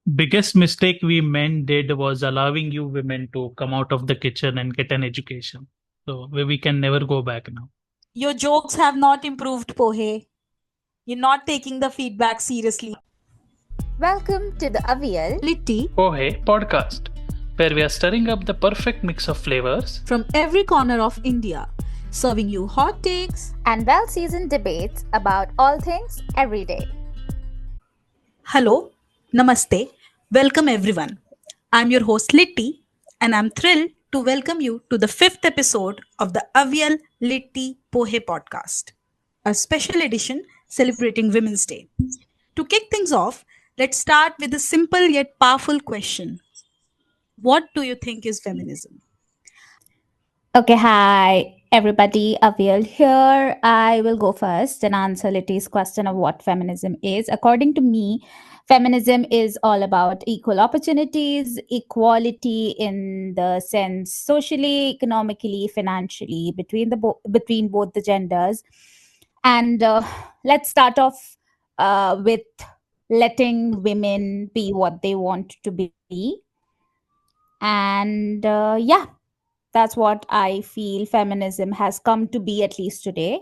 biggest mistake we men did was allowing you women to come out of the kitchen and get an education. So we can never go back now. Your jokes have not improved, Pohe. You're not taking the feedback seriously. Welcome to the Aviyal, Litti Pohe podcast, where we are stirring up the perfect mix of flavors. from every corner of India, serving you hot takes. and well seasoned debates about all things every day. Hello, namaste, welcome everyone. I'm your host Litti, and I'm thrilled to welcome you to the fifth episode of the Aviyal Litti Pohe podcast, a special edition celebrating Women's Day. To kick things off, let's start with a simple yet powerful question. What do you think is feminism? Okay, hi everybody, Aviyal here. I will go first and answer Litty's question of what feminism is. According to me, feminism is all about equal opportunities, equality in the sense socially, economically, financially between both the genders. And let's start off with letting women be what they want to be. And yeah, that's what I feel feminism has come to be, at least today.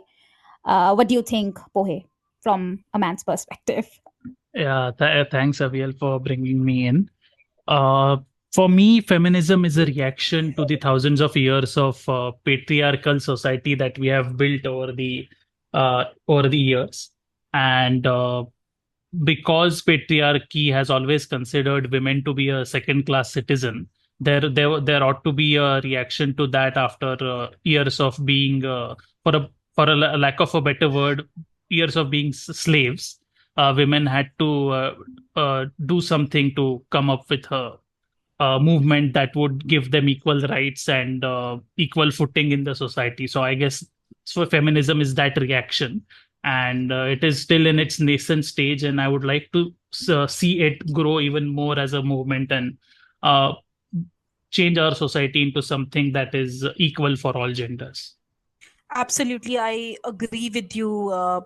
What do you think, Pohe, from a man's perspective? Yeah, thanks, Aviyal, for bringing me in. Uh, for me, feminism is a reaction to the thousands of years of patriarchal society that we have built over the years, and because patriarchy has always considered women to be a second-class citizen, there ought to be a reaction to that after years of being, for a lack of a better word, years of being slaves. Women had to do something to come up with a movement that would give them equal rights and equal footing in the society. So I guess so. Feminism is that reaction, and it is still in its nascent stage. And I would like to see it grow even more as a movement and uh, change our society into something that is equal for all genders. Absolutely, I agree with you,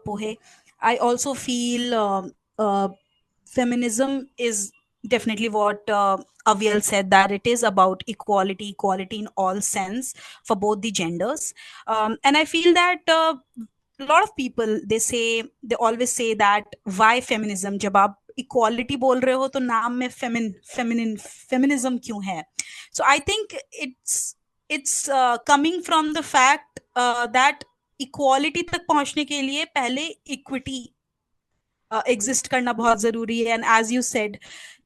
Pohe. I also feel feminism is definitely what Aviel said, that it is about equality, equality in all sense for both the genders. And I feel that a lot of people they always say that why feminism? जब आप equality बोल रहे हो तो नाम में feminine feminism क्यों है? So I think it's coming from the fact that equality तक पहुंचने के लिए पहले इक्विटी एग्जिस्ट करना बहुत जरूरी है. एंड एज यू सेड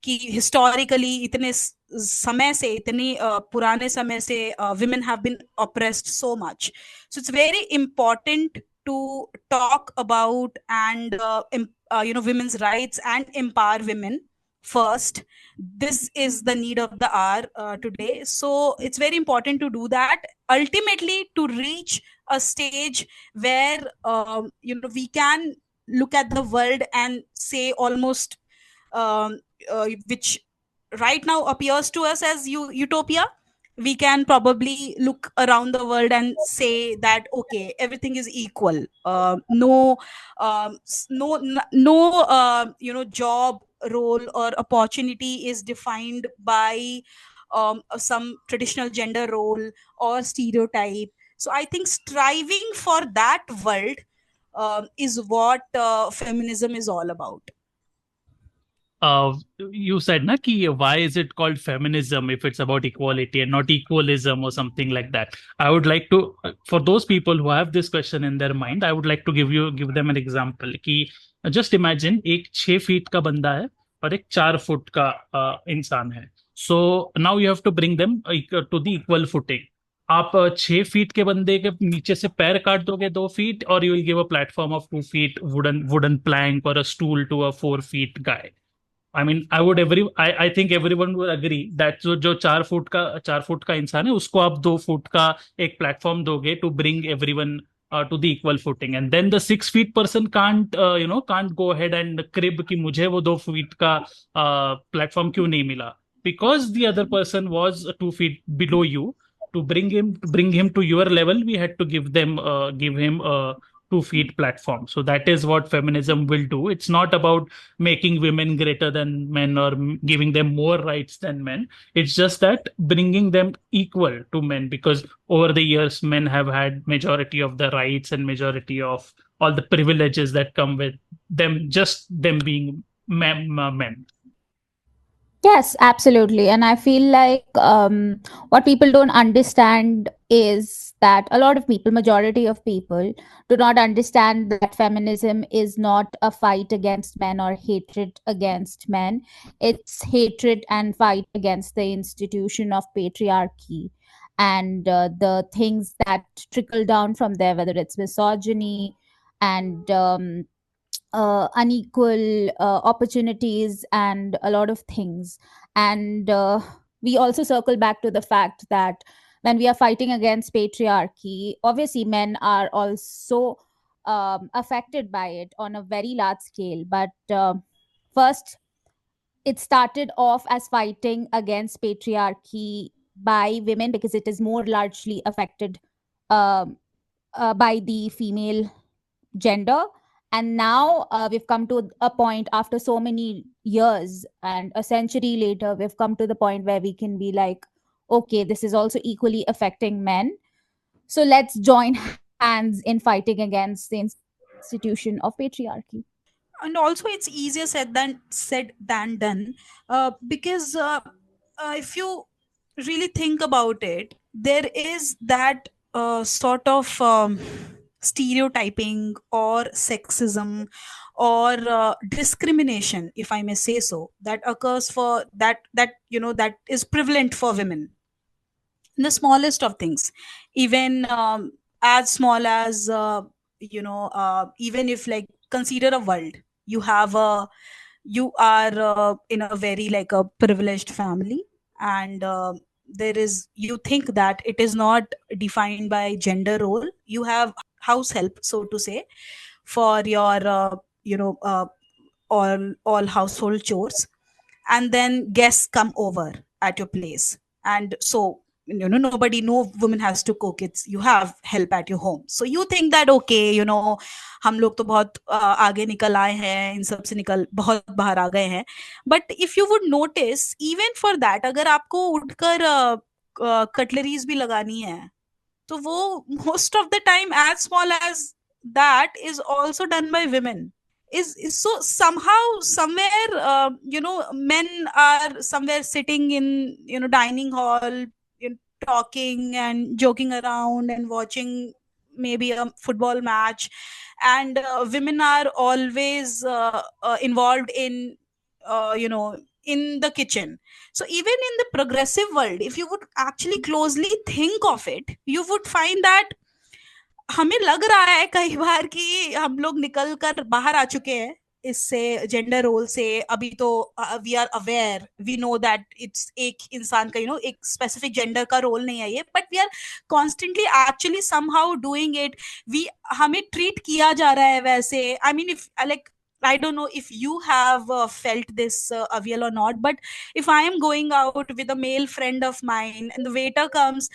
कि हिस्टोरिकली इतने समय से इतने पुराने समय से women have been oppressed so much, so it's very important to talk about and women's rights and empower women first. This is the need of the hour today, so it's very important to do that, ultimately to reach a stage where we can look at the world and say almost which right now appears to us as utopia. We can probably look around the world and say that okay, everything is equal. No job role or opportunity is defined by some traditional gender role or stereotype. So I think striving for that world is what feminism is all about. uh, you said na ki why is it called feminism if it's about equality and not equalism or something like that. I would like to, for those people who have this question in their mind, I would like to give them an example कि just imagine एक 6 feet का बंदा है और एक 4 foot का इंसान है. So now you have to bring them to the equal footing. आप 6 फीट के बंदे के नीचे से पैर काट दोगे 2 फीट, और you will give a platform of 2 feet wooden plank और a stool to a 4 feet guy. I mean I think everyone would agree that जो 4 फुट का इंसान है उसको आप 2 फुट का एक प्लेटफॉर्म दोगे to bring everyone to the equal footing, and then the 6 feet person can't go ahead and crib कि मुझे वो 2 फीट का प्लेटफॉर्म क्यों नहीं मिला, because the other person was 2 feet below you. To bring him to your level, we had to give him 2 feet platform. So that is what feminism will do. It's not about making women greater than men or giving them more rights than men. It's just that bringing them equal to men, because over the years men have had majority of the rights and majority of all the privileges that come with them, just them being men. Yes, absolutely. And I feel like what people don't understand is that a lot of people, majority of people, do not understand that feminism is not a fight against men or hatred against men. It's hatred and fight against the institution of patriarchy and the things that trickle down from there, whether it's misogyny and unequal opportunities and a lot of things. And we also circle back to the fact that when we are fighting against patriarchy, obviously men are also affected by it on a very large scale. But first, it started off as fighting against patriarchy by women because it is more largely affected um, by the female gender. And now we've come to a point after so many years and a century later, we've come to the point where we can be like, okay, this is also equally affecting men. So let's join hands in fighting against the institution of patriarchy. And also it's easier said than done, because if you really think about it, there is that sort of stereotyping or sexism or discrimination, if I may say so, that occurs for that is prevalent for women in the smallest of things, even as small as even if, like, consider a world. You are in a very, like, a privileged family, and there is, you think that it is not defined by gender role. You have house help, so to say, for your you know all household chores, and then guests come over at your place, and so nobody, no woman has to cook. It's, you have help at your home, so you think that okay, हम लोग तो बहुत आगे निकल आए हैं, इन सब से निकल बहुत बाहर आ गए हैं. But if you would notice, even for that, अगर आपको उठकर कटलरीज भी लगानी है, तो वो most of the time as small as that is also done by women. Is so somehow somewhere, men are somewhere sitting in, dining hall, talking and joking around and watching maybe a football match, and women are always involved in in the kitchen. So even in the progressive world, if you would actually closely think of it, you would find that हमें लग रहा है कई बार कि हम लोग निकल कर बाहर आ चुके हैं इससे, जेंडर रोल से. अभी तो we are aware, we know that it's एक इंसान का, एक स्पेसिफिक जेंडर का रोल नहीं है ये, but we are constantly actually somehow doing it. We, हमें ट्रीट किया जा रहा है वैसे. I mean, if like, I don't know if you have felt this, Aviyal, or not, but if I am going out with a male friend of mine and the waiter comes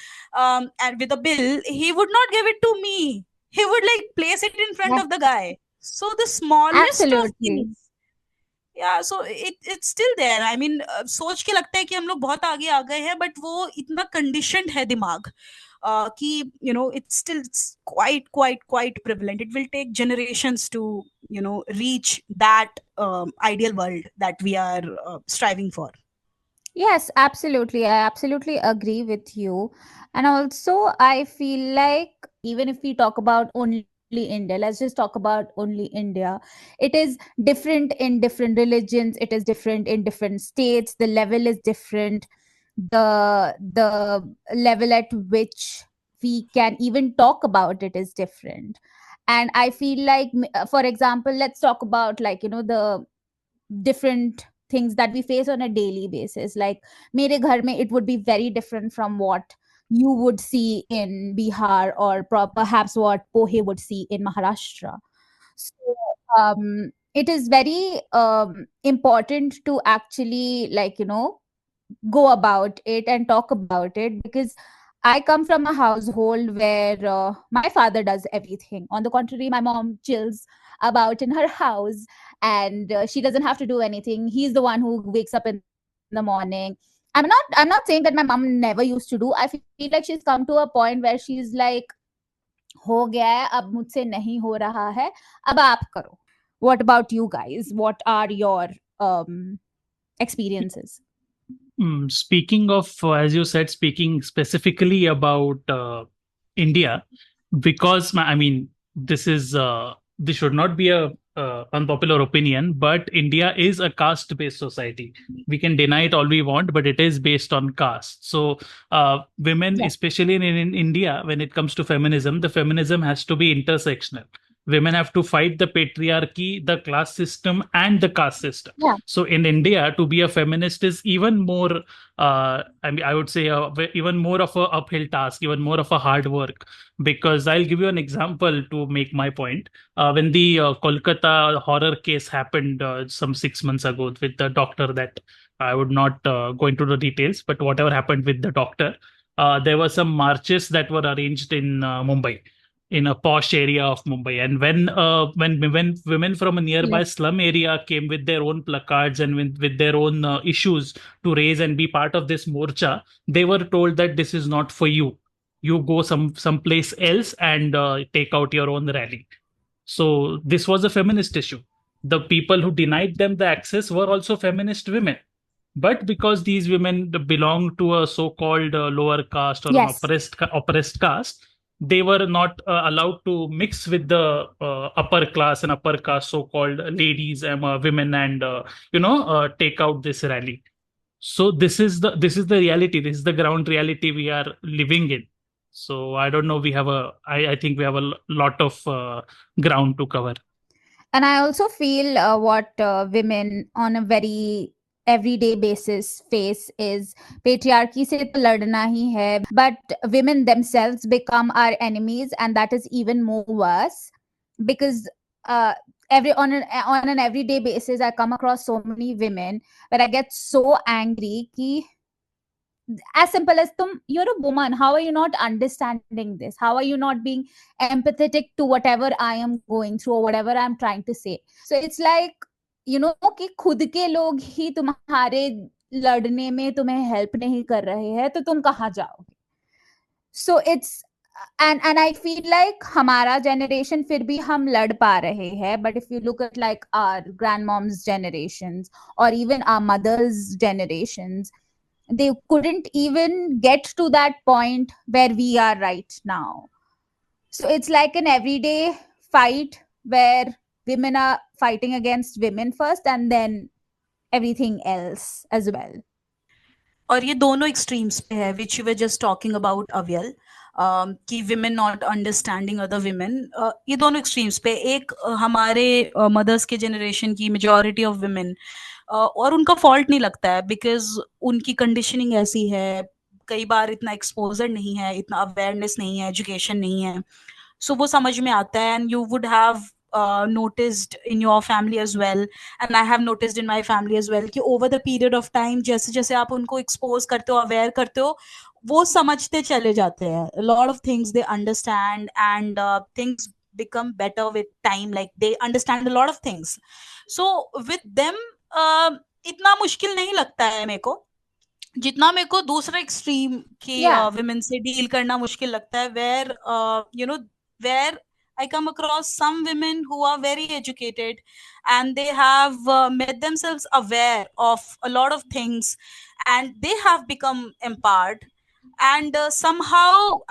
and with a bill, he would not give it to me. He would, like, place it in front Yeah, of the guy. So the smallest of absolutely. things. Yeah, so it's still there. I mean, सोच के लगता है कि हम लोग बहुत आगे आ गए हैं, but वो इतना conditioned है दिमाग कि it's still, it's quite prevalent. It will take generations to reach that ideal world that we are striving for. Yes, absolutely. I absolutely agree with you. And also, I feel like even if we talk about only India, let's just talk about only India, it is different in different religions, it is different in different states, the level is different, the level at which we can even talk about it is different. And I feel like, for example, let's talk about, like, the different things that we face on a daily basis. Like, mere ghar mein, it would be very different from what you would see in Bihar, or perhaps what Pohe would see in Maharashtra. So it is very important to actually, like, go about it and talk about it, because I come from a household where my father does everything. On the contrary, my mom chills about in her house, and she doesn't have to do anything. He's the one who wakes up in the morning. I'm not saying that my mom never used to do. I feel like she's come to a point where she's like, हो गया है, अब मुझसे नहीं हो रहा है, अब आप करो. What about you guys? What are your experiences? Speaking of, as you said, speaking specifically about India, because I mean, this should not be a unpopular opinion, but India is a caste-based society. We can deny it all we want, but it is based on caste. So, women, Yeah. especially in India, when it comes to feminism, the feminism has to be intersectional. Women have to fight the patriarchy, the class system, and the caste system. Yeah. So in India, to be a feminist is even more, I mean, I would say, even more of a uphill task, even more of a hard work. Because I'll give you an example to make my point. When the Kolkata horror case happened some 6 months ago with the doctor, that I would not go into the details, but whatever happened with the doctor, there were some marches that were arranged in Mumbai, in a posh area of Mumbai. And when women from a nearby Yes. slum area came with their own placards and with their own issues to raise and be part of this morcha, they were told that this is not for you. You go someplace else and take out your own rally. So this was a feminist issue. The people who denied them the access were also feminist women. But because these women belong to a so-called lower caste or an Yes. oppressed caste, they were not allowed to mix with the upper class and upper caste so-called ladies and women, and take out this rally. So this is the reality. This is the ground reality we are living in. So I don't know. I think we have a lot of ground to cover. And I also feel what women on a very everyday basis face is patriarchy se to ladna hi hai, but women themselves become our enemies, and that is even more worse because on an everyday basis I come across so many women where I get so angry ki, as simple as you're a woman, how are you not understanding this, how are you not being empathetic to whatever I am going through or whatever I'm trying to say. So it's like, कि खुद के लोग ही तुम्हारे लड़ने में तुम्हें help नहीं कर रहे हैं तो तुम कहाँ जाओगे. So it's and I feel like हमारा generation फिर भी हम लड़ पा रहे हैं, but if you look at like our grandmoms generations or even our mothers generations, they couldn't even get to that point where we are right now. So it's like an everyday fight where women are fighting against women first and then everything else as well. और ये दोनों extremes पे है which you were just talking about अवियल कि women not understanding other women. ये दोनों extremes पे एक हमारे मदर्स के जनरेशन की मेजॉरिटी ऑफ विमेन और उनका फॉल्ट नहीं लगता है बिकॉज उनकी कंडीशनिंग ऐसी है. कई बार इतना एक्सपोजर नहीं है, इतना अवेयरनेस नहीं है, एजुकेशन नहीं है, सो वो समझ में आता है. And you would have noticed in your family as well, and I have noticed in my family as well कि over the period of time जैसे जैसे आप उनको expose करते हो, aware करते हो, वो समझते चले जाते हैं. A lot of things they understand, and things become better with time. Like they understand a lot of things. So with them इतना मुश्किल नहीं लगता है मेरे को जितना मेरे को दूसरा एक्सट्रीम की विमेन से डील करना मुश्किल लगता है. Where where I come across some women who are very educated and they have made themselves aware of a lot of things and they have become empowered. And somehow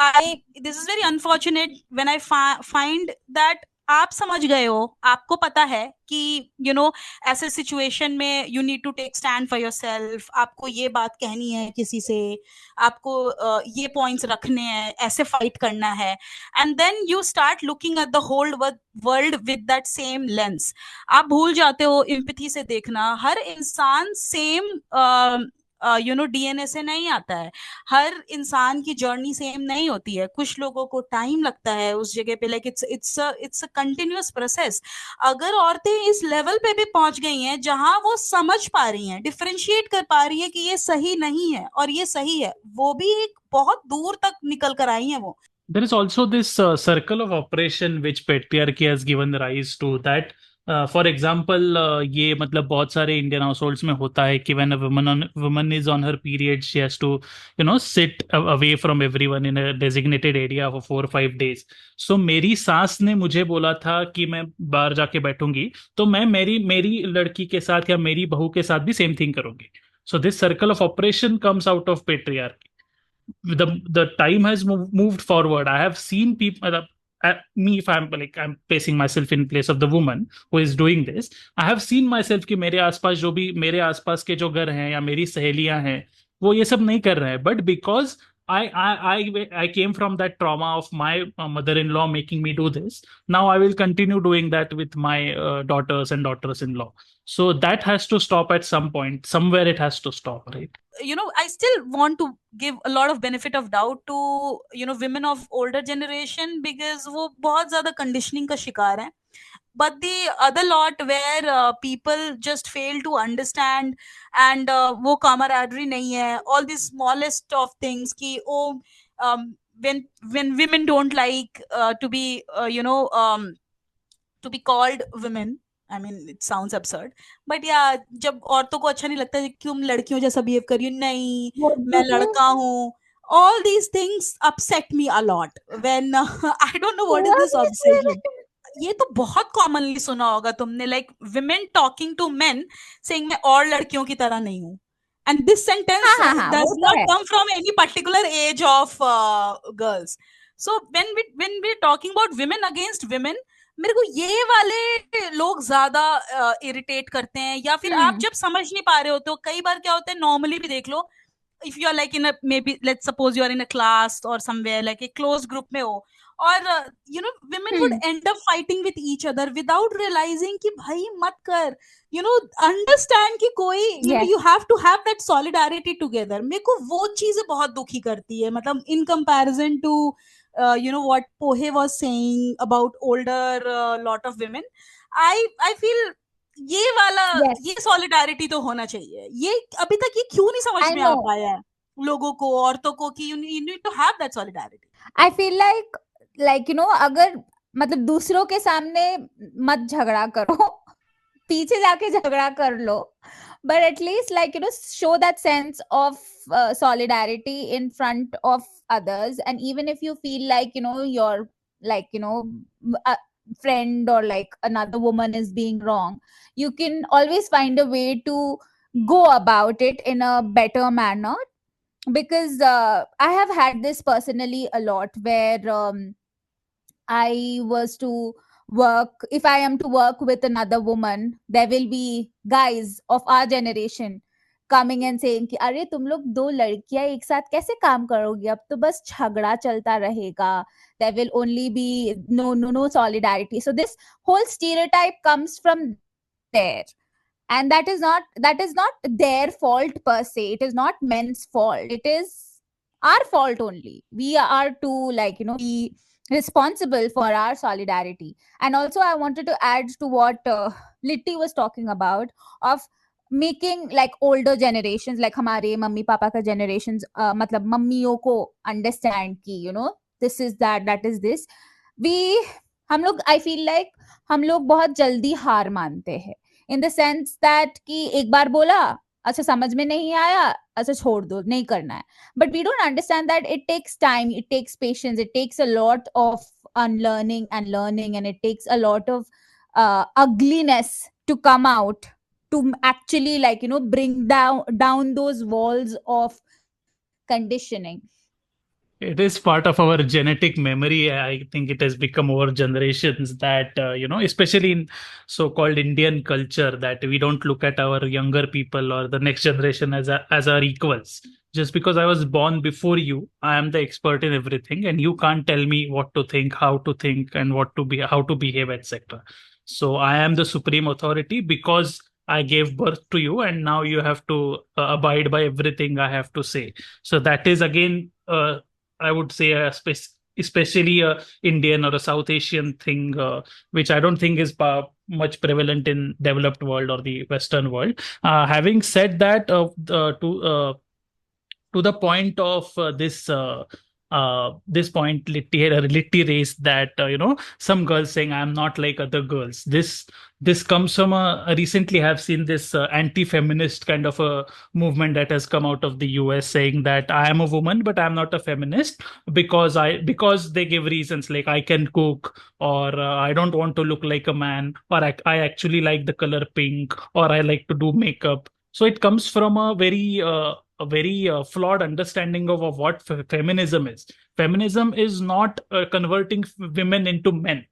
this is very unfortunate when I find that आप समझ गए हो, आपको पता है कि ऐसे situation में you need to take stand for yourself, आपको ये बात कहनी है किसी से, आपको ये पॉइंट्स रखने हैं, ऐसे फाइट करना है. And then you start looking at the whole world with that same lens. आप भूल जाते हो एम्पैथी से देखना. हर इंसान सेम डीएनए से नहीं आता है। हर इंसान की जर्नी सेम नहीं होती है, कुछ लोगों को टाइम लगता है उस जगह पे, like it's a continuous process. अगर औरतें इस लेवल पे भी पहुंच गई हैं जहां वो समझ पा रही हैं, डिफरेंशिएट कर पा रही है कि ये सही नहीं है और ये सही है, वो भी एक बहुत दूर तक निकल कर आई हैं वो। There is also this circle of operation which patriarchy has given rise to. That for example, ये मतलब बहुत सारे इंडियन हाउसहोल्ड्स में होता है कि when a woman is on her period, she has to sit away from everyone in a designated area for 4 or 5 days. So मेरी सास ने मुझे बोला था कि मैं बाहर जाके बैठूंगी, तो मैं मेरी मेरी लड़की के साथ या मेरी बहू के साथ भी सेम थिंग करूंगी. So this circle of operation comes out of patriarchy. The time has moved forward. I have seen people, me, if I'm like I'm placing myself in place of the woman who is doing this, I have seen myself कि मेरे आसपास जो भी मेरे आसपास के जो घर हैं या मेरी सहेलियां हैं वो ये सब नहीं कर रहे हैं, but because I came from that trauma of my mother-in-law making me do this. Now I will continue doing that with my daughters and daughters-in-law. So that has to stop at some point. Somewhere it has to stop, right? I still want to give a lot of benefit of doubt to women of older generation, because वो बहुत ज्यादा conditioning का शिकार है. But the other lot where people just fail to understand, and वो camaraderie नहीं है, all the smallest of things कि when women don't like to be to be called women. I mean, it sounds absurd, but yeah, जब औरतों को अच्छा नहीं लगता कि तुम लड़कियों जैसा बिहेव करियो, नहीं What do मैं you say? लड़का हूँ, all these things upset me a lot when I don't know what is What this do you obsession. ये तो बहुत कॉमनली सुना होगा तुमने, like women talking to men saying मैं और लड़कियों की तरह नहीं हूँ, एंड दिस सेंटेंस हाँ हाँ हाँ, डज वो तो नॉट है. Come from any particular age of girls. So when we talking about women against women, मेरे को ये वाले लोग ज्यादा इरिटेट करते हैं. या फिर आप हम्म. जब समझ नहीं पा रहे होते हो, कई बार क्या होता है, नॉर्मली भी देख लो, if you are like in a, maybe let's suppose you are in a class or somewhere like a closed group में हो, और women would hmm. end up fighting with each other without realizing कि भाई मत कर, understand कि कोई, Yes. you have to have that solidarity together. मेरे को वो चीजें बहुत दुखी करती है, मतलब in comparison to what Pohe was saying about older lot of women. I feel ये वाला, Yes. ये सॉलिडारिटी तो होना चाहिए. ये अभी तक ये क्यों नहीं समझ I में आ know. पाया है लोगों को, औरतों को, कि you need to have that solidarity. I feel like अगर मतलब दूसरों के सामने मत झगड़ा करो, पीछे जाके झगड़ा कर लो, but at least show that sense of solidarity in front of others. And even if you feel like your a friend or like another woman is being wrong, you can always find a way to go about it in a better manner. Because I have had this personally a lot, where I was to work, if I am to work with another woman, there will be guys of our generation coming and saying कि अरे तुम लोग दो लड़कियां एक साथ कैसे काम करोगी, अब तो बस झगड़ा चलता रहेगा, there will only be no solidarity. So this whole stereotype comes from there, and that is not their fault per se. It is not men's fault, it is our fault only. We are to be responsible for our solidarity. And also I wanted to add to what Litti was talking about, of making like older generations, like हमारे mummy papa का generations, मतलब मम्मियों को understand कि this is that is this. we हम लोग, I feel like हम लोग बहुत जल्दी हार मानते हैं, in the sense that कि एक बार बोला, अच्छा समझ में नहीं आया, अच्छा छोड़ दो, नहीं करना है. But we don't understand that it takes time, it takes patience, it takes a lot of unlearning and learning, and it takes a lot of ugliness to come out, to actually bring down those walls of conditioning. It is part of our genetic memory. I think it has become over generations that, especially in so-called Indian culture, that we don't look at our younger people or the next generation as our equals. Just because I was born before you, I am the expert in everything, and you can't tell me what to think, and how to behave, etc. So I am the supreme authority because I gave birth to you, and now you have to abide by everything I have to say. So that is again, I would say, especially a Indian or a South Asian thing, which I don't think is much prevalent in developed world or the Western world. Having said that, to the point of this point Litti raised, that some girls saying I'm not like other girls. This comes from a recently have seen this anti-feminist kind of a movement that has come out of the US, saying that I am a woman but I'm not a feminist because they give reasons like I can cook, or I don't want to look like a man, or I actually like the color pink, or I like to do makeup. So it comes from a very flawed understanding of what feminism is. Feminism is not converting women into men.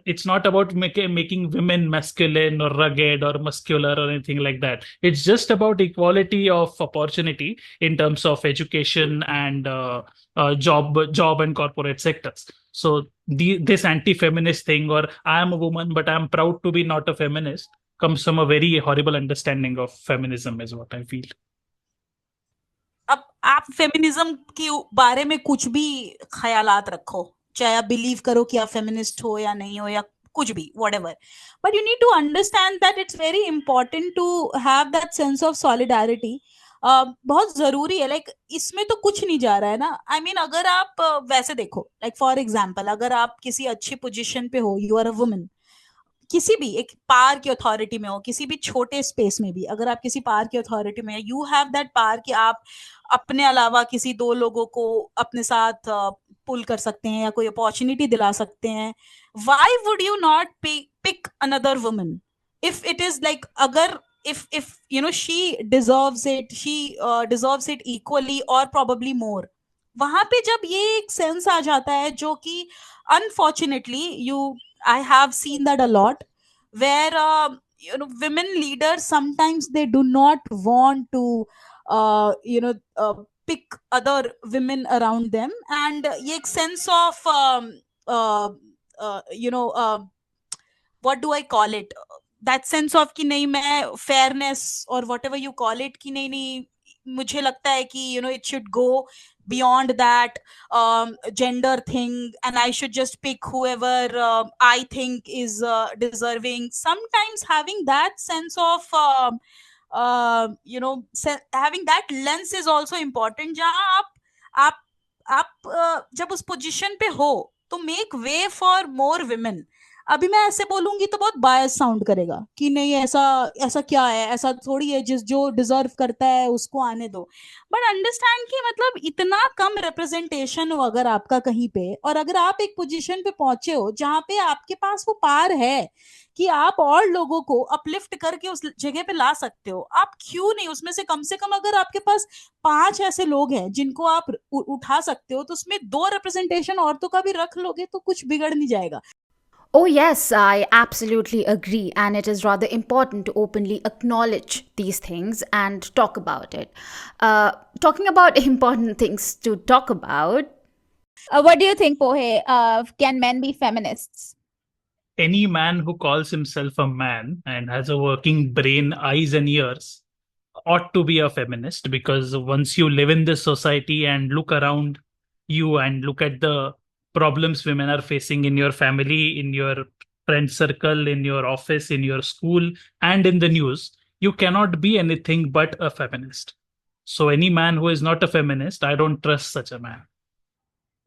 It's not about making women masculine or rugged or muscular or anything like that. It's just about equality of opportunity in terms of education and job and corporate sectors. So this anti-feminist thing, or I am a woman but I'm proud to be not a feminist, comes from a very horrible understanding of feminism, is what I feel. अब आप feminism के बारे में कुछ भी ख्यालात रखो, चाहे आप बिलीव करो कि आप फेमिनिस्ट हो या नहीं हो या कुछ भी whatever, but you need to understand that it's very important to have that sense of solidarity. बहुत जरूरी है. लाइक इसमें तो कुछ नहीं जा रहा है ना. आई मीन अगर आप वैसे देखो, लाइक फॉर एग्जाम्पल, अगर आप किसी अच्छी पोजीशन पे हो, यू आर अ वुमन, किसी भी एक पावर की अथॉरिटी में हो, किसी भी छोटे स्पेस में भी अगर आप किसी पावर की अथॉरिटी में, यू हैव दैट पावर कि आप अपने अलावा किसी दो लोगों को अपने साथ पुल कर सकते हैं या कोई अपॉर्चुनिटी दिला सकते हैं. Why would you not pick another woman if it is like, agar if you know she deserves it equally or probably more. वहां पे जब ये एक सेंस आ जाता है जो कि unfortunately you I have seen that a lot, where women leaders sometimes they do not want to pick other women around them, and ये एक sense of uh, what do I call it, that sense of कि नहीं मैं fairness or whatever you call it, कि नहीं नहीं मुझे लगता है कि it should go beyond that gender thing, and I should just pick whoever I think is deserving. Sometimes having that sense of having that lens is also important, जहाँ आप आप जब उस पोजीशन पे हो तो make way for more women. अभी मैं ऐसे बोलूंगी तो बहुत बायस साउंड करेगा कि नहीं ऐसा ऐसा क्या है, ऐसा थोड़ी है, जिस जो डिजर्व करता है उसको आने दो. बट अंडरस्टैंड कि मतलब इतना कम रिप्रेजेंटेशन हो अगर आपका कहीं पे, और अगर आप एक पोजीशन पे पहुंचे हो जहां पे आपके पास वो पार है कि आप और लोगों को अपलिफ्ट करके उस जगह पे ला सकते हो, आप क्यों नहीं उसमें से कम अगर आपके पास 5 ऐसे लोग हैं जिनको आप उठा सकते हो, तो उसमें 2 रिप्रेजेंटेशन औरतों का भी रख लोगे तो कुछ बिगड़ नहीं जाएगा. Oh, yes, I absolutely agree. And it is rather important to openly acknowledge these things and talk about it. Talking about important things to talk about. What do you think, Pohe? Can men be feminists? Any man who calls himself a man and has a working brain, eyes, and ears ought to be a feminist, because once you live in this society and look around you and look at the problems women are facing in your family, in your friend circle, in your office, in your school, and in the news, you cannot be anything but a feminist. So any man who is not a feminist, I don't trust such a man.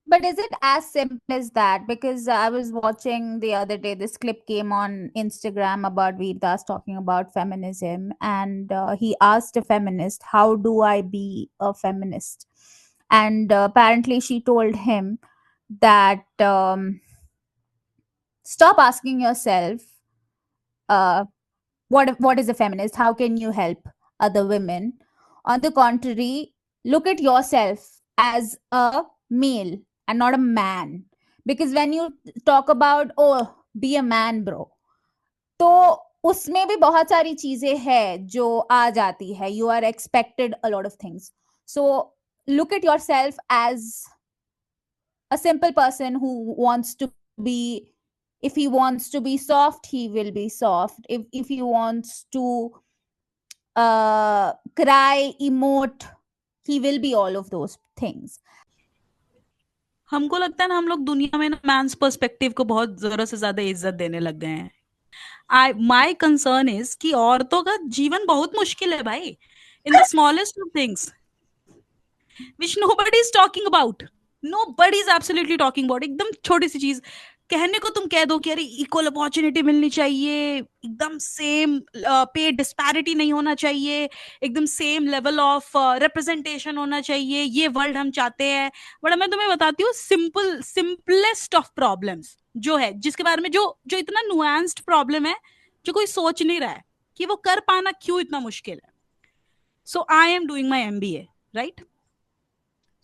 But is it as simple as that? Because I was watching the other day, this clip came on Instagram about Veerdas talking about feminism, and he asked a feminist, how do I be a feminist? And apparently she told him that stop asking yourself, what is a feminist? How can you help other women? On the contrary, look at yourself as a male and not a man. Because when you talk about, oh, be a man, bro, तो उसमें भी बहुत सारी चीजें हैं जो आ जाती है. You are expected a lot of things. So look at yourself as a simple person who wants to be If he wants to be soft, he will be soft. If he wants to cry, emote, he will be all of those things. हमको लगता है ना हम लोग दुनिया में ना men's perspective को बहुत जरूरत से ज्यादा इज्जत देने लग गए हैं. माई कंसर्न इज कि औरतों का जीवन बहुत मुश्किल है भाई, in the smallest of things which nobody is talking about. Nobody is absolutely talking about. एकदम छोटी सी चीज कहने को तुम कह दो कि अरे इक्वल अपॉर्चुनिटी मिलनी चाहिए, एकदम सेम पे डिस्पैरिटी नहीं होना चाहिए, एकदम सेम लेवल ऑफ रिप्रेजेंटेशन होना चाहिए, ये वर्ल्ड हम चाहते हैं. बड़ा मैं तुम्हें बताती हूँ सिंपलेस्ट ऑफ प्रॉब्लम्स जो है, जिसके बारे में जो जो इतना नुआंस्ड प्रॉब्लम है, जो कोई सोच नहीं रहा है कि वो कर पाना क्यों इतना मुश्किल है. So I am doing my MBA, right?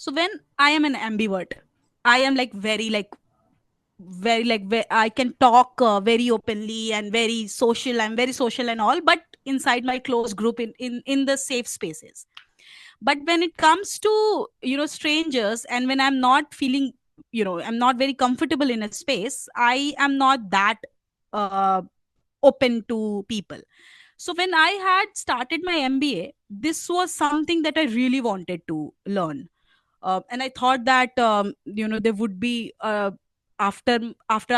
So when I am an ambivert, I am like very I can talk very openly and very social. I'm very social and all, but inside my close group in the safe spaces. But when it comes to strangers, and when I'm not feeling, I'm not very comfortable in a space, I am not that open to people. So when I had started my MBA, this was something that I really wanted to learn. And I thought that there would be after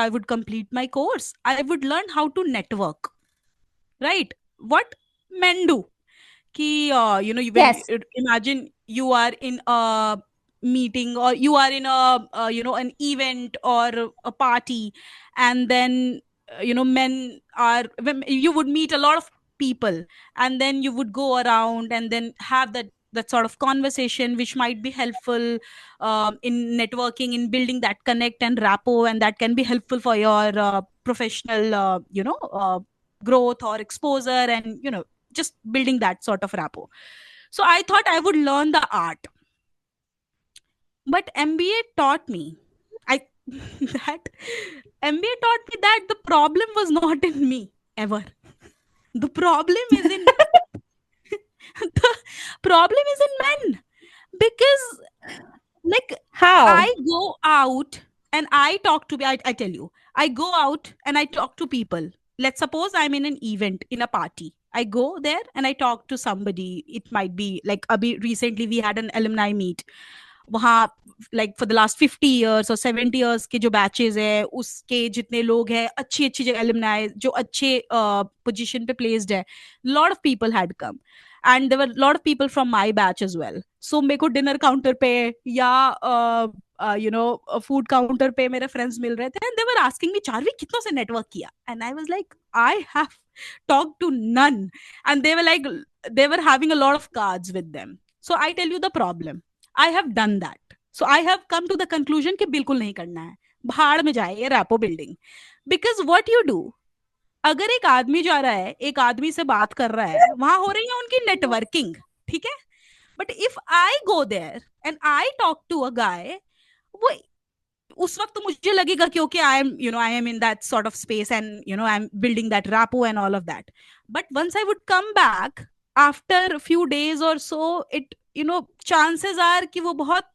I would complete my course, I would learn how to network, right? What men do. Ki when Yes. imagine you are in a meeting, or you are in a an event or a party, and then men are, you would meet a lot of people, and then you would go around and then have that sort of conversation which might be helpful in networking, in building that connect and rapport, and that can be helpful for your professional growth or exposure, and just building that sort of rapport. So I thought I would learn the art, but MBA taught me I that MBA taught me that the problem was not in me ever. The problem is in the problem is in men, because like How? I go out and I talk to I tell you, I go out and I talk to people. Let's suppose I'm in an event, in a party. I go there and I talk to somebody. It might be like recently we had an alumni meet. वहाँ like for the last 50 years or 70 years के जो batches है, उसके जितने लोग हैं, अच्छी अच्छी जगह alumni जो अच्छे position पे placed है, lot of people had come, and there were a lot of people from my batch as well. So मेरे को dinner counter पे या food counter पे मेरे friends मिल रहे थे, and they were asking me, Charvi कितनों से network किया? And I was like, I have talked to none. And they were like, they were having a lot of cards with them. So I tell you the problem. I have done that. So I have come to the conclusion कि बिल्कुल नहीं करना है, भाड़ में जाए ये rapport building. Because what you do, अगर एक आदमी जा रहा है, एक आदमी से बात कर रहा है, वहां हो रही है उनकी नेटवर्किंग, ठीक है. But if I go there and I talk to a guy, वो उस वक्त तो मुझे लगेगा कि okay I am in that sort of space, and I am building that rapport and all of that. But once I would come back after few days or so, it chances are कि वो बहुत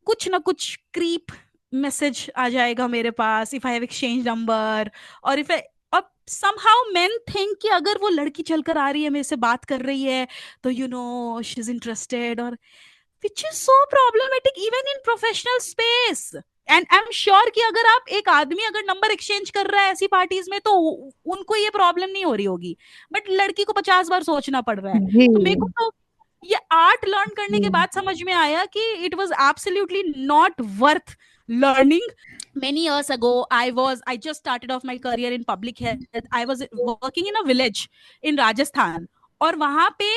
कुछ ना कुछ creep message आ जाएगा मेरे पास, if I have exchange number, और इफ और somehow men think कि अगर वो लड़की चलकर आ रही है, मेरे से बात कर रही है, तो she is interested, or which is so problematic even in professional space. And I'm sure कि अगर आप एक आदमी अगर नंबर एक्सचेंज कर रहा है ऐसी पार्टीज में, तो उनको ये प्रॉब्लम नहीं हो रही होगी, बट लड़की को 50 बार सोचना पड़ रहा है. तो मेरे को तो ये आर्ट लर्न करने के बाद समझ में आया कि it was absolutely not worth learning. Many years ago, I just started off my career in public health. I was working in a village in Rajasthan, और वहां पे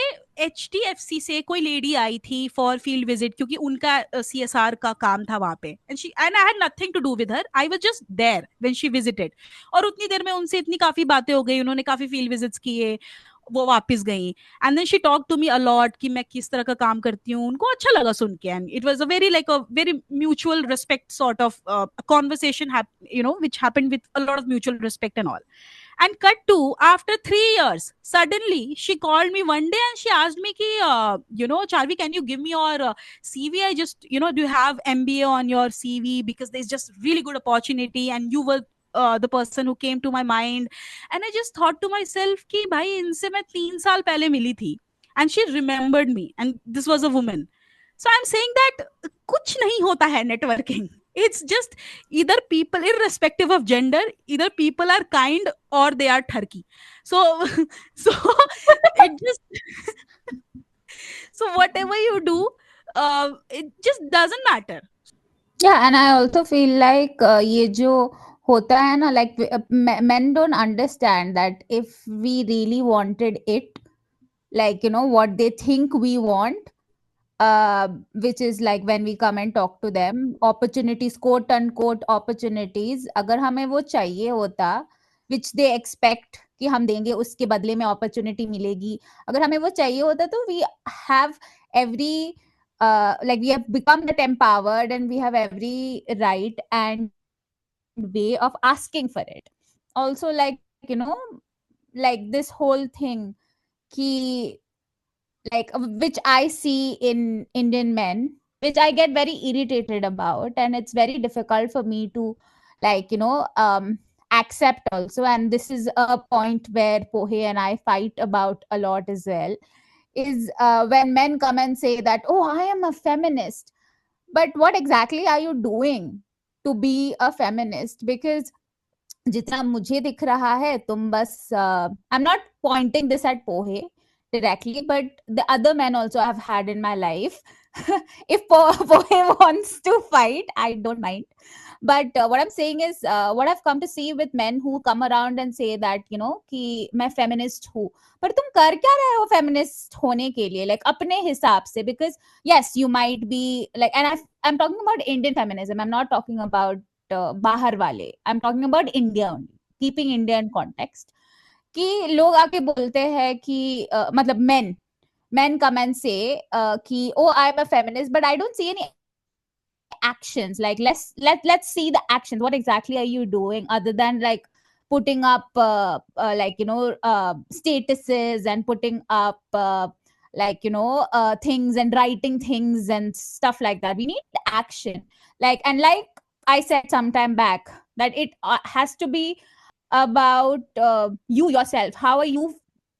HDFC से कोई लेडी आई थी फॉर फील्ड विजिट, क्योंकि उनका CSR का काम था वहां पे, and I had nothing to do with her. I was just there when she visited, और उतनी देर में उनसे इतनी काफी बातें हो गई, उन्होंने काफी फील्ड विजिट्स किए, वो वापस गई, and then she talk to me a lot कि मैं किस तरह का काम करती हूँ. उनको अच्छा लगा सुन के, and it was a very mutual respect sort of conversation, which happened with a lot of mutual respect and all. And cut to after 3 years, suddenly she called me one day and she asked me ki Charvi, can you give me your CV? I just do you have MBA on your CV, because there's just really good opportunity, and you were the person who came to my mind. And I just thought to myself कि भाई इनसे मैं 3 साल पहले मिली थी, and she remembered me, and this was a woman. So I'm saying that कुछ नहीं होता है networking. It's just either people, irrespective of gender, either people are kind or they are turkey. So so it just so whatever you do, it just doesn't matter. Yeah, and I also feel like ये जो होता है ना, like men don't understand that if we really wanted it, like what they think we want, which is like when we come and talk to them, opportunities, quote unquote opportunities, अगर हमें वो चाहिए होता, which they expect कि हम देंगे, उसके बदले में opportunity मिलेगी, अगर हमें वो चाहिए होता तो we have every like we have become that empowered and we have every right and way of asking for it. Also, like like this whole thing ki, like which I see in Indian men, which I get very irritated about, and it's very difficult for me to like accept also. And this is a point where Pohe and I fight about a lot as well, is when men come and say that, oh, I am a feminist, but what exactly are you doing to be a feminist? Because जितना मुझे दिख रहा है तुम बस I'm not pointing this at Pohe directly, but the other men also I've had in my life. If Pohe wants to fight, I don't mind. But what I'm saying is, what I've come to see with men who come around and say that, कि मैं feminist हूँ, पर तुम कर क्या रहे हो feminist होने के लिए, like अपने हिसाब से? Because yes, you might be like, and I'm talking about Indian feminism. I'm not talking about बाहर वाले. I'm talking about India only, keeping India in context. कि लोग आके बोलते हैं कि मतलब men come and say कि oh, I'm a feminist, but I don't see any actions. Like let's see the actions. What exactly are you doing other than like putting up like statuses and putting up like things and writing things and stuff like that? We need action. Like, and like I said some time back, that it has to be about you yourself. How are you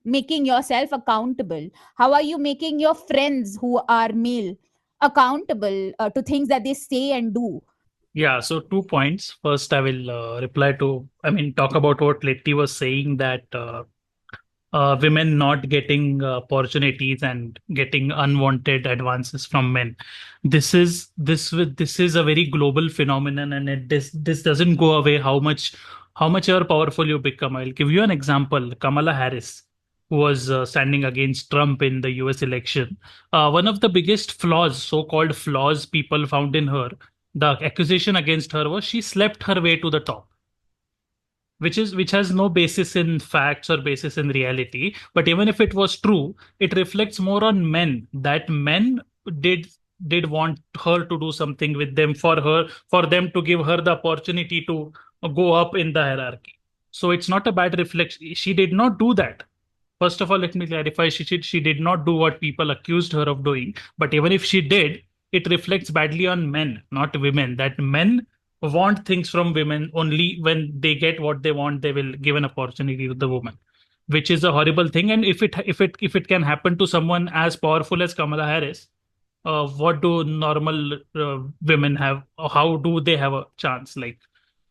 making yourself accountable? How are you making your friends who are male accountable to things that they say and do? Yeah, so 2 points. First, I will talk about what Letty was saying, that women not getting opportunities and getting unwanted advances from men. This is a very global phenomenon, and this doesn't go away how much ever powerful you become. I'll give you an example. Kamala Harris, who was standing against Trump in the US election. One of the biggest flaws, so-called flaws, people found in her, the accusation against her was she slept her way to the top, which has no basis in facts or basis in reality. But even if it was true, it reflects more on men, that men did did want her to do something with them, for them to give her the opportunity to go up in the hierarchy. So it's not a bad reflection. She did not do that. First of all, let me clarify, she did not do what people accused her of doing. But even if she did, it reflects badly on men, not women. That men want things from women. Only when they get what they want, they will give an opportunity to the woman, which is a horrible thing. And if it can happen to someone as powerful as Kamala Harris, what do normal women have? How do they have a chance? Like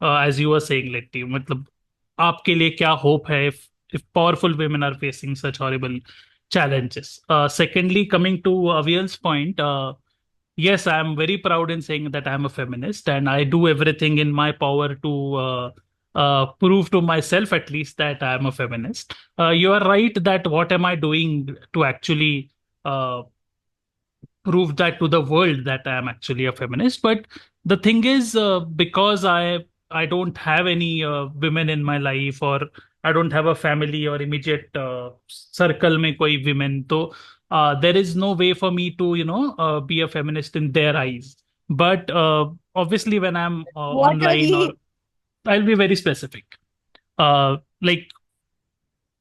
as you were saying, Letty, मतलब आपके लिए क्या hope है if powerful women are facing such horrible challenges? Secondly, coming to Aviyal's point, yes, I am very proud in saying that I am a feminist, and I do everything in my power to prove to myself, at least, that I am a feminist. You are right that what am I doing to actually prove that to the world that I am actually a feminist? But the thing is, because I don't have any women in my life, or I don't have a family or immediate circle में कोई women, तो there is no way for me to be a feminist in their eyes. But obviously, when I'm What are online, or the I'll be very specific. Like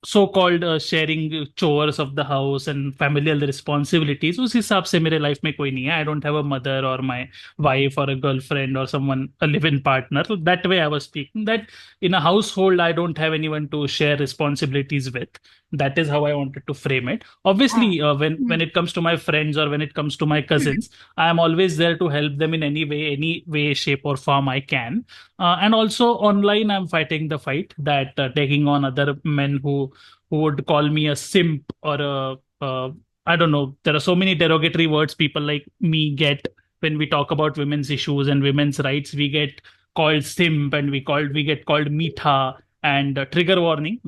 so-called sharing chores of the house and familial responsibilities, उस हिसाब से मेरे life में कोई नहीं है. I don't have a mother or my wife or a girlfriend or someone, a live-in partner. So that way I was speaking that in a household I don't have anyone to share responsibilities with. That is how I wanted to frame it. Obviously, when it comes to my friends or when it comes to my cousins, I am always there to help them in any way, shape or form I can. And also online, I'm fighting the fight that taking on other men who would call me a simp or I don't know. There are so many derogatory words people like me get when we talk about women's issues and women's rights. We get called simp and we get called meetha and trigger warning.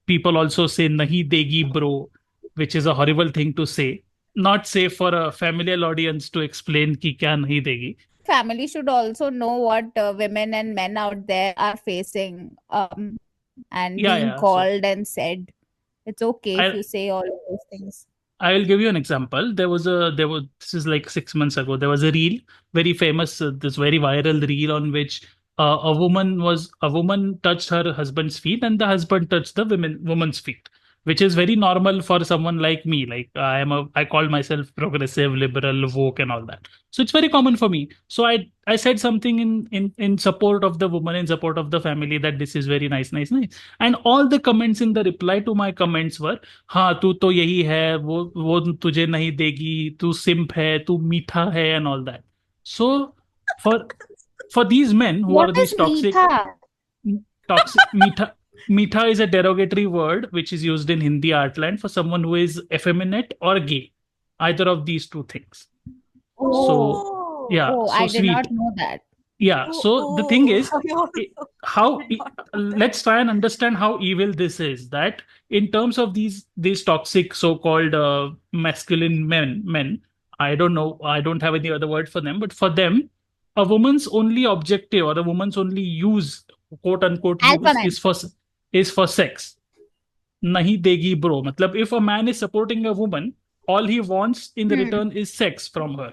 People also say nahi degi bro, which is a horrible thing to say. Not safe for a familial audience to explain ki kya nahi degi. Family should also know what women and men out there are facing, and Yeah, being yeah. So called and said. It's okay if I you say all of those things. I will give you an example. This is like 6 months ago. There was a reel, very famous, this very viral reel on which a woman touched her husband's feet and the husband touched the woman's feet, which is very normal for someone like me. Like I call myself progressive, liberal, woke, and all that. So it's very common for me. So I said something in support of the woman, in support of the family, that this is very nice, nice, nice. And all the comments in the reply to my comments were, हाँ तू तो यही है, वो तुझे नहीं देगी, तू सिंप है, तू मीठा है, and all that. So for for these men who What are is these meetha? toxic meetha is a derogatory word which is used in Hindi heartland for someone who is effeminate or gay, either of these two things. So yeah, Oh, so I did sweet. not know that. Yeah, so the thing is, how Oh my God. let's try and understand how evil this is. That in terms of these toxic so-called masculine men, I don't know, I don't have any other word for them, but for them, a woman's only objective or a woman's only use, quote unquote Alpha use, man. is for sex. Nahi degi bro. Matlab, if a man is supporting a woman, all he wants in the return is sex from her.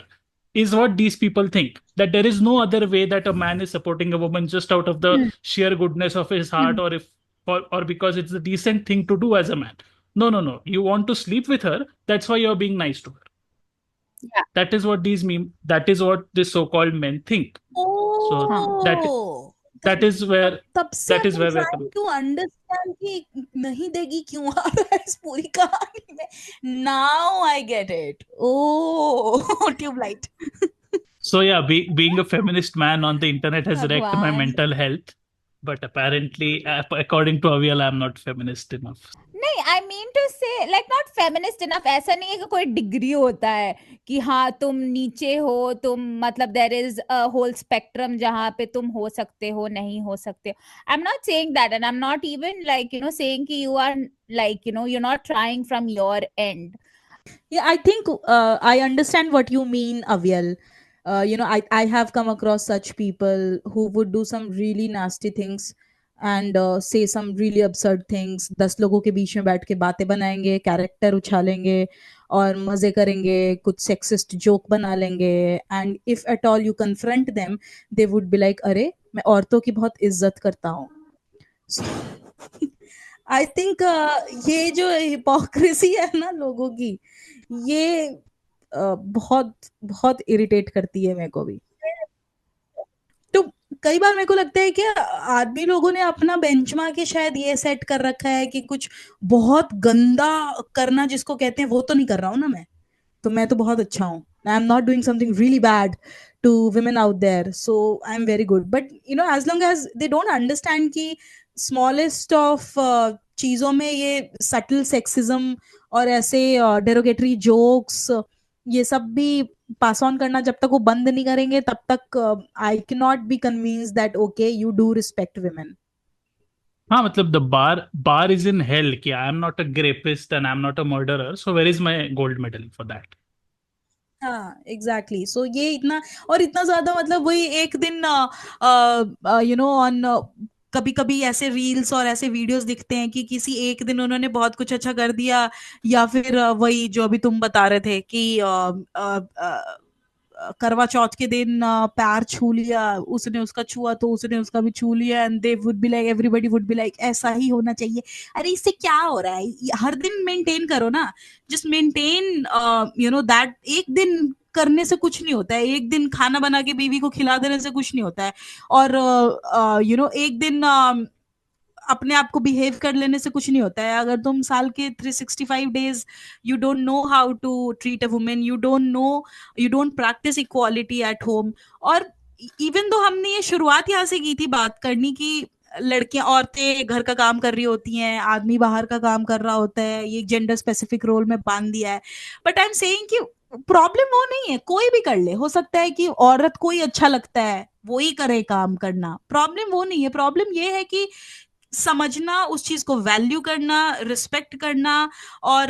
Is what these people think. That there is no other way that a man is supporting a woman just out of the sheer goodness of his heart, or if or because it's the decent thing to do as a man. No, no, no. You want to sleep with her. That's why you're being nice to her. Yeah. That is what that is what this so-called men think. So that is where तब से that is I'm where we're trying coming. to understand कि नहीं देगी क्यों आ रहा है इस पूरी कहानी में. Now I get it. Oh, tube light. So yeah, being a feminist man on the internet has wrecked my Bhagwan. mental health. But apparently, according to Aviyal, I'm not feminist enough. नहीं, I mean to say, like, not feminist enough. ऐसा नहीं है कि कोई degree होता है कि हाँ तुम नीचे हो, तुम मतलब there is a whole spectrum जहाँ पे तुम हो सकते हो, नहीं हो सकते हो. I'm not saying that, and I'm not even like saying कि you are like you're not trying from your end. Yeah, I think I understand what you mean, Aviyal. I have come across such people who would do some really nasty things and say some really absurd things. 10 लोगों के बीच में बैठ के बातें बनाएंगे, character उछालेंगे और मजे करेंगे, कुछ सेक्सिस्ट जोक बना लेंगे. And if at all you confront them, they would be like, अरे मैं औरतों की बहुत इज्जत करता हूँ. आई थिंक ये जो हिपोक्रेसी है ना लोगों की, ये बहुत बहुत इरिटेट करती है मेरे को भी. तो कई बार मेरे को लगता है कि आदमी लोगों ने अपना बेंचमार्क के शायद ये सेट कर रखा है कि कुछ बहुत गंदा करना जिसको कहते हैं वो तो नहीं कर रहा हूँ ना मैं, तो मैं तो बहुत अच्छा हूँ. I am not doing something really bad to women out there, so I'm very good. But as long as they don't understand कि smallest of चीजों में ये subtle sexism और ऐसे derogatory jokes ये सब भी पास ऑन करना जब तक वो बंद नहीं करेंगे, तब तक I can not be convinced that okay you do respect women. हाँ, मतलब the bar is in hell कि I am not a rapist and I am not a murderer, so where is my gold medal for that? हाँ exactly. सो ये इतना और इतना ज्यादा, मतलब वही एक दिन ऑन कभी कभी ऐसे रील्स और ऐसे वीडियोस दिखते हैं कि किसी एक दिन उन्होंने बहुत कुछ अच्छा कर दिया, या फिर वही जो अभी तुम बता रहे थे कि करवा चौथ के दिन पैर छू लिया, उसने उसका छुआ तो उसने उसका भी छू लिया, and they would be like, everybody would be like ऐसा ही होना चाहिए। अरे इससे क्या हो रहा है? हर दिन मेंटेन करो ना, जस्ट मेंटेन दैट। एक दिन करने से कुछ नहीं होता है, एक दिन खाना बना के बीवी को खिला देने से कुछ नहीं होता है, और एक दिन अपने आप को बिहेव कर लेने से कुछ नहीं होता है। अगर तुम साल के 365 days you don't know how to treat a women, you don't know, you don't practice equality at home. और इवन दो हमने ये शुरुआत यहाँ से की थी बात करनी की लड़कियां, औरतें घर का काम कर रही होती हैं, आदमी बाहर का काम कर रहा होता है, ये जेंडर स्पेसिफिक रोल में बांध दिया है। बट आई एम सेइंग कि प्रॉब्लम वो नहीं है, कोई भी कर ले। हो सकता है कि औरत को ही अच्छा लगता है वो ही करे काम करना, प्रॉब्लम वो नहीं है। प्रॉब्लम ये है कि समझना, उस चीज को वैल्यू करना, रिस्पेक्ट करना, और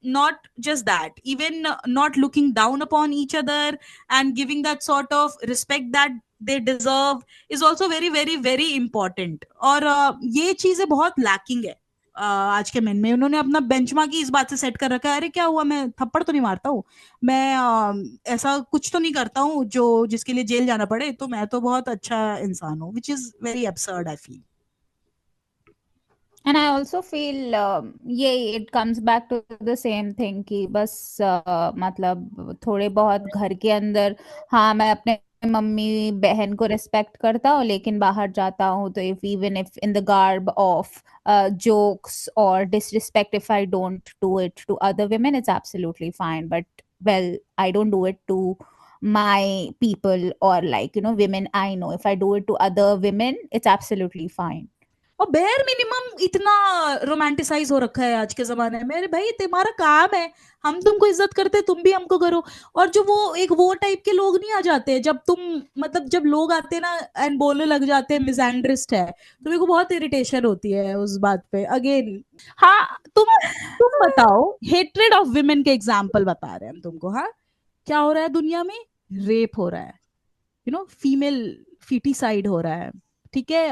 not just that, even not looking down upon each other and giving that sort of respect that they deserve is also very very very important. और ये चीजें बहुत लैकिंग है आज के मेन में। उन्होंने अपना बेंचमार्क ही इस बात से सेट कर रखा है, अरे क्या हुआ, मैं थप्पड़ तो नहीं मारता हूँ, मैं ऐसा कुछ तो नहीं करता हूँ जो जिसके लिए जेल जाना पड़े, तो मैं तो बहुत अच्छा इंसान हूँ, which is very absurd I feel. And I also feel it comes back to the same thing कि बस मतलब थोड़े बहुत घर के अंदर, हाँ मैं अपने मम्मी बहन को रिस्पेक्ट करता हूँ, लेकिन बाहर जाता हूँ तो if in the garb of jokes or disrespect, if I don't do it to other women, it's absolutely fine. But well, I don't do it to my people or women I know. If I do it to other women, it's absolutely fine. और bare minimum इतना romanticise हो रखा है आज के जमाने में। अरे भाई तुम्हारा काम है, हम तुमको इज्जत करते, तुम भी हमको करो। और जो वो टाइप के लोग नहीं आ जाते जब तुम, मतलब जब लोग आते ना एंड बोलने लग जाते हैं मिसएंड्रिस्ट है, तो मेरे को बहुत इरिटेशन होती है उस बात पे। अगेन हाँ, तुम बताओ, हेट्रेड ऑफ विमेन के एग्जाम्पल बता रहे हैं हम तुमको। हाँ, क्या हो रहा है दुनिया में? रेप हो रहा है, फीमेल फीटिसाइड हो रहा है, ठीक है,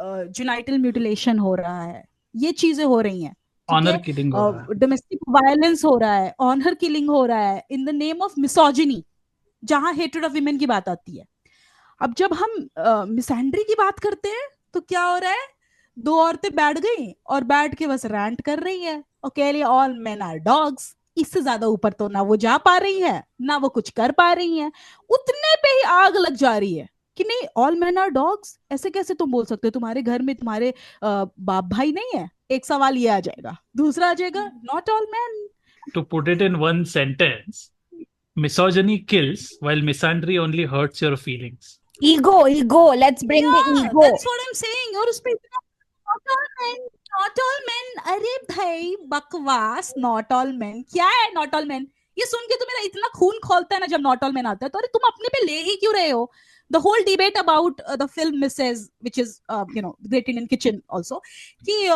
जेनाइटल म्यूटिलेशन हो रहा है, ये चीजें हो रही हैं, ठीक ऑनर है, किलिंग हो रहा है, डोमेस्टिक वायलेंस हो रहा है, ऑनर किलिंग हो रहा है in the name of misogyny, जहां हेट्रेड ऑफ विमेन की बात आती है। अब जब हम मिसैंड्री की बात करते हैं तो क्या हो रहा है? दो औरतें बैठ गई और बैठ के बस रैंट कर रही हैं और कह रही है ऑल मेन आर डॉग्स। इससे ज्यादा ऊपर तो ना वो जा पा रही है ना वो कुछ कर पा रही है। उतने पे ही आग लग जा रही है कि नहीं, ऑल मेन आर डॉग्स, ऐसे कैसे तुम बोल सकते हो? तुम्हारे घर में तुम्हारे बाप भाई नहीं है? एक सवाल ये आ जाएगा, दूसरा आ जाएगा not all man. to put it in one sentence, misogyny kills while misandry only hurts your feelings. Ego, let's bring the Yeah, ego. that's what I'm saying. और उसपे इतना not all men, not all men, अरे भाई बकवास, not all men क्या है? not all men, ये सुन के तो मेरा इतना खून खौलता है ना जब not all men आता है। तो अरे तुम अपने पे ले ही क्यों रहे हो? The whole debate about the film Mrs., which is Great Indian Kitchen also, कि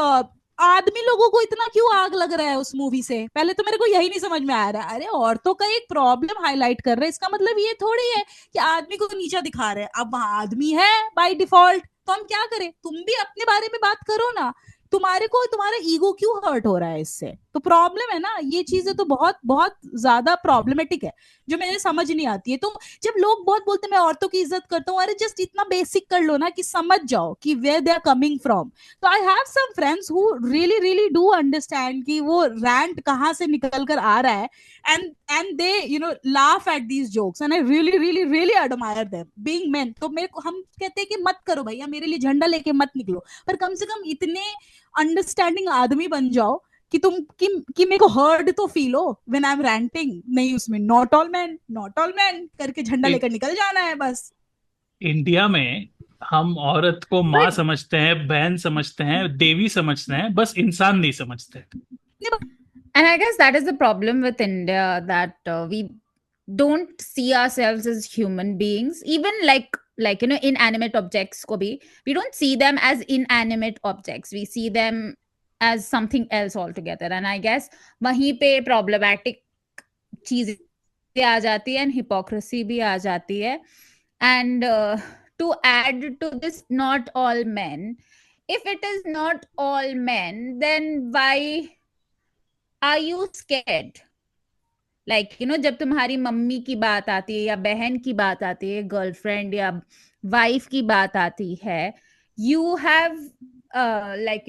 आदमी लोगों को इतना क्यों आग लग रहा है उस मूवी से? पहले तो मेरे को यही नहीं समझ में आ रहा है। अरे औरतों का एक प्रॉब्लम हाईलाइट कर रहे हैं, इसका मतलब ये थोड़ी है कि आदमी को नीचा दिखा रहे हैं। अब वहां आदमी है बाय डिफॉल्ट, तो हम क्या करें? तुम भी अपने बारे में बात करो ना, तुम्हारे को तुम्हारा ईगो क्यों हर्ट हो रहा है इससे? तो प्रॉब्लम है ना, ये चीजें तो बहुत बहुत ज्यादा प्रॉब्लमेटिक है जो मुझे समझ नहीं आती है। तो जब लोग बहुत बोलते हैं मैं औरतों की इज्जत करता हूँ, अरे जस्ट इतना बेसिक कर लो ना कि समझ जाओ कि where they are coming from. तो I have some friends who really really do understand कि वो रैंट कहाँ से निकल कर आ रहा है, and they laugh at these jokes and I really really really admire them being men। तो मेरे को, हम कहते हैं कि मत करो भैया, मेरे लिए झंडा लेके मत निकलो, पर कम से कम इतने अंडरस्टैंडिंग आदमी बन जाओ कि तुम कि मेरे को हर्ट तो फील हो व्हेन आई एम रैंटिंग। नहीं, उसमें नॉट ऑल मैन करके झंडा लेकर निकल जाना है बस। इंडिया में हम औरत को माँ समझते हैं, बहन समझते हैं, देवी समझते हैं, बस इंसान नहीं समझते। And I guess that is the problem with India, that we don't see ourselves as human beings. Even like inanimate objects ko bhi, we don't see them as inanimate objects. We see them as something else altogether. And I guess wahi pe problematic cheezein aa jati hai and hypocrisy bhi aa jati hai. And to add to this, not all men. If it is not all men, then why are you scared? Like जब तुम्हारी mummy की बात आती है या बहन की बात आती है, गर्लफ्रेंड या वाइफ की बात आती है, you have like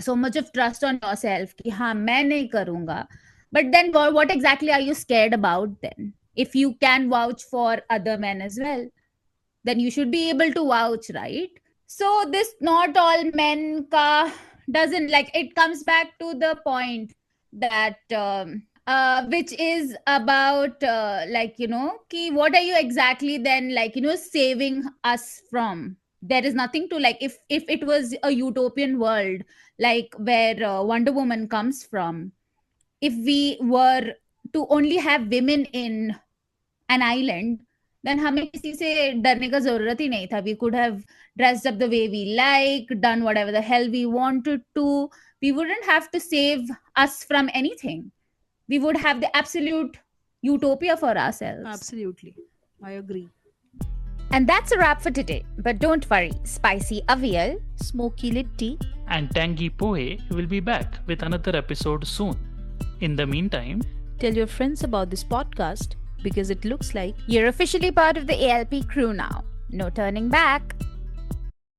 so much of trust on yourself कि हाँ मैं नहीं करूँगा. But then what exactly are you scared about then? If you can vouch for other men as well, then you should be able to vouch, right? So this not all men ka doesn't, like, it comes back to the point that which is about ki what are you exactly then saving us from? There is nothing to, like, if it was a utopian world like where Wonder Woman comes from, if we were to only have women in an island, then हमें किसी से डरने का जरूरत ही नहीं था. We could have dressed up the way we like, done whatever the hell we wanted to. We wouldn't have to save us from anything. We would have the absolute utopia for ourselves. Absolutely. I agree. And that's a wrap for today. But don't worry, spicy Aviyal, Smoky Litti, And tangy Pohe will be back with another episode soon. In the meantime, tell your friends about this podcast because it looks like you're officially part of the ALP crew now. No turning back.